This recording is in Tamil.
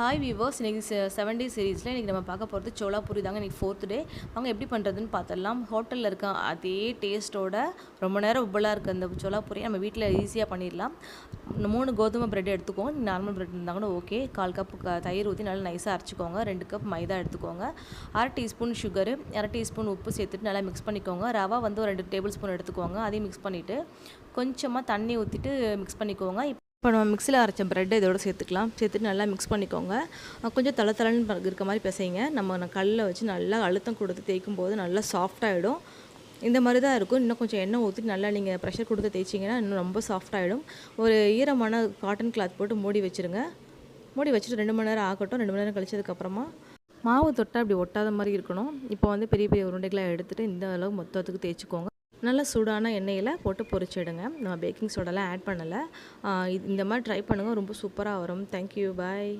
ஹாய் வீவர்ஸ், இன்றைக்கி 7 டே சீரீஸில் இன்றைக்கி நம்ம பார்க்க போகிறது சோளா பூரி தாங்க. இன்றைக்கி 4th டே. வாங்க எப்படி பண்ணுறதுன்னு பார்த்துடலாம். ஹோட்டலில் இருக்க அதே டேஸ்ட்டோட ரொம்ப நேரம் உப்பலாக இருக்க அந்த சோளா பூரியை நம்ம வீட்டில் ஈஸியாக பண்ணிடலாம். 3 கோதுமை பிரெட் எடுத்துக்கோங்க. நார்மல் பிரெட் இருந்தால் கூட ஓகே. 1/4 கப் தயிர் ஊற்றி நல்லா நைஸாக அரைச்சிக்கோங்க. 2 கப் மைதா எடுத்துக்கோங்க. 1/2 டீஸ்பூன் சுகரு, 1/2 டீஸ்பூன் உப்பு சேர்த்துட்டு நல்லா மிக்ஸ் பண்ணிக்கோங்க. ரவா வந்து ஒரு 2 டேபிள் ஸ்பூன் எடுத்துக்கோங்க. அதையும் மிக்ஸ் பண்ணிவிட்டு கொஞ்சமாக தண்ணி ஊற்றிட்டு மிக்ஸ் பண்ணிக்கோங்க. இப்போ நம்ம மிக்ஸியில் அரைச்ச ப்ரெட்டை இதோட சேர்த்துக்கலாம். சேர்த்துட்டு நல்லா மிக்ஸ் பண்ணிக்கோங்க. கொஞ்சம் தளன்னு இருக்க மாதிரி பிசைங்க. நம்ம கல்லில் வச்சு நல்லா அழுத்தம் கொடுத்து தேய்க்கும் போது நல்லா சாஃப்டாகிடும். இந்த மாதிரி தான் இருக்கும். இன்னும் கொஞ்சம் எண்ணெய் ஊற்றிட்டு நல்லா நீங்கள் ப்ரெஷர் கொடுத்து தேய்ச்சிங்கன்னா இன்னும் ரொம்ப சாஃப்டாகிடும். ஒரு ஈரமான காட்டன் கிளாத் போட்டு மூடி வச்சுருங்க. மூடி வச்சுட்டு 2 மணி நேரம் ஆகட்டும். 2 மணி நேரம் கழிச்சதுக்கப்புறமா மாவு தொட்டால் இப்படி ஒட்டாத மாதிரி இருக்கணும். இப்போ வந்து பெரிய பெரிய உருண்டைகளாக எடுத்துகிட்டு இந்த அளவு மொத்தத்துக்கு தேய்ச்சிக்கோங்க. நல்லா சூடான எண்ணெயில் போட்டு பொரிச்சிடுங்க. நம்ம பேக்கிங் சோடாலாம் ஆட் பண்ணலை. இந்த மாதிரி ட்ரை பண்ணுங்கள், ரொம்ப சூப்பராக வரும். தேங்க்யூ, பாய்.